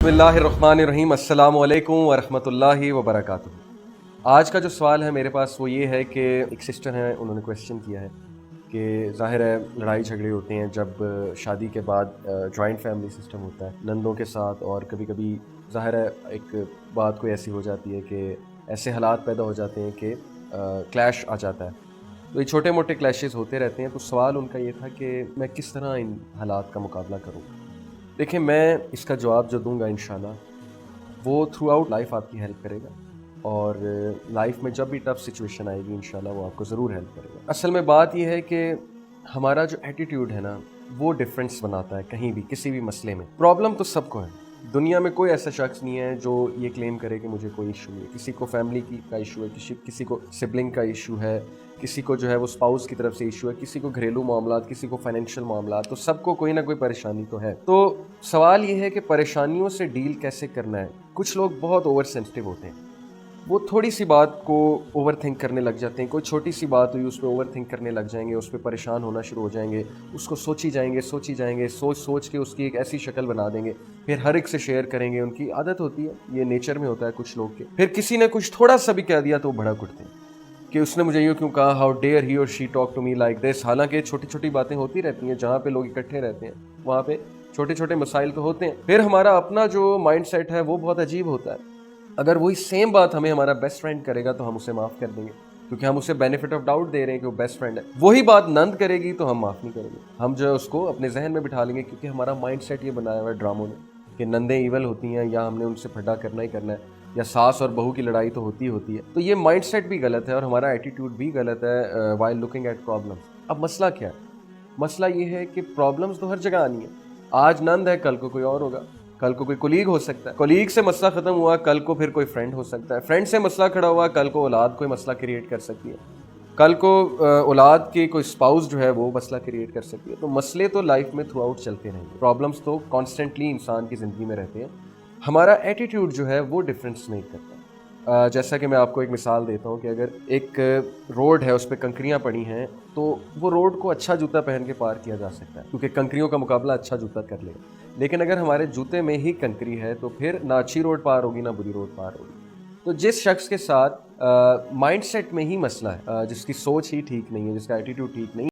बिस्मिल्लाहिर्रहमानिर्रहीम अस्सलाम वालेकुम वरहमतुल्लाहि वबरकातुहू। आज का जो सवाल है मेरे पास वो ये है कि एक सिस्टर हैं, उन्होंने क्वेश्चन किया है कि ज़ाहिर है लड़ाई झगड़े होते हैं जब शादी के बाद जॉइंट फैमिली सिस्टम होता है नंदों के साथ, और कभी कभी ज़ाहिर है एक बात कोई ऐसी हो जाती है कि ऐसे हालात पैदा हो जाते हैं कि क्लैश आ जाता है। तो ये छोटे मोटे क्लैशेस होते रहते हैं। तो सवाल उनका ये था कि मैं किस तरह इन हालात का मुकाबला करूँ। देखिए, मैं इसका जवाब जो दूंगा इंशाल्लाह वो थ्रू आउट लाइफ आपकी हेल्प करेगा, और लाइफ में जब भी टफ सिचुएशन आएगी इंशाल्लाह वो आपको ज़रूर हेल्प करेगा। असल में बात ये है कि हमारा जो एटीट्यूड है ना वो डिफरेंस बनाता है कहीं भी किसी भी मसले में। प्रॉब्लम तो सबको है, दुनिया में कोई ऐसा शख्स नहीं है जो ये क्लेम करे कि मुझे कोई इशू नहीं है। किसी को फैमिली की का इशू है, किसी को सिबलिंग का इशू है, किसी को जो है वो स्पाउस की तरफ से इशू है, किसी को घरेलू मामलात, किसी को फाइनेंशियल मामलात। तो सबको कोई ना कोई परेशानी तो है। तो सवाल ये है कि परेशानियों से डील कैसे करना है। कुछ लोग बहुत ओवर सेंसिटिव होते हैं, वो थोड़ी सी बात को ओवर थिंक करने लग जाते हैं। कोई छोटी सी बात हुई उस पर ओवर थिंक करने लग जाएंगे, उस पर परेशान होना शुरू हो जाएंगे, उसको सोची जाएंगे, सोच सोच के उसकी एक ऐसी शक्ल बना देंगे, फिर हर एक से शेयर करेंगे। उनकी आदत होती है, ये नेचर में होता है कुछ लोग के। फिर किसी ने कुछ थोड़ा सा भी कह दिया तो वो भड़क उठते हैं कि उसने मुझे यूँ क्यों कहा, हाउ डेयर ही और she talk to me like this. हालांकि छोटी छोटी बातें होती रहती हैं, जहाँ पे लोग इकट्ठे रहते हैं वहाँ पे छोटे छोटे मसाइल तो होते हैं। फिर हमारा अपना जो माइंड सेट है वो बहुत अजीब होता है। अगर वही सेम बात हमें हमारा बेस्ट फ्रेंड करेगा तो हम उसे माफ़ कर देंगे, क्योंकि हम उसे बेनिफिट ऑफ डाउट दे रहे हैं कि वो बेस्ट फ्रेंड है। वही बात नंद करेगी तो हम माफ़ नहीं करेंगे, हम जो है उसको अपने जहन में बिठा लेंगे, क्योंकि हमारा माइंड सेट ये बनाया हुआ है ड्रामों ने कि नंदे ईवल होती हैं या हमने उनसे फड्डा करना ही करना है, या सास और बहू की लड़ाई तो होती है। तो ये माइंड सेट भी गलत है और हमारा एटीट्यूड भी गलत है वाइल लुकिंग एट प्रॉब्लम्स। अब मसला क्या है? मसला ये है कि प्रॉब्लम्स तो हर जगह आनी है। आज नंद है, कल को कोई और होगा, कल को कोई कोलीग हो सकता है, कोलीग से मसला खत्म हुआ कल को फिर कोई फ्रेंड हो सकता है, फ्रेंड से मसला खड़ा हुआ कल को औलाद कोई मसला क्रिएट कर सकती है, कल को औलाद की कोई स्पाउस जो है वो मसला क्रिएट कर सकती है। तो मसले तो लाइफ में थ्रू आउट चलते रहेंगे, प्रॉब्लम्स तो कॉन्स्टेंटली इंसान की ज़िंदगी में रहते हैं। हमारा एटीट्यूड जो है वो डिफरेंस मेक करता है। जैसा कि मैं आपको एक मिसाल देता हूँ कि अगर एक रोड है, उस पर कंकरियाँ पड़ी हैं, तो वो रोड को अच्छा जूता पहन के पार किया जा सकता है, क्योंकि कंकरियों का मुकाबला अच्छा जूता कर लेगा। लेकिन अगर हमारे जूते में ही कंकरी है तो फिर ना अच्छी रोड पार होगी ना बुरी रोड पार होगी। तो जिस शख्स के साथ माइंड सेट में ही मसला है, जिसकी सोच ही ठीक नहीं है, जिसका एटीट्यूड ठीक नहीं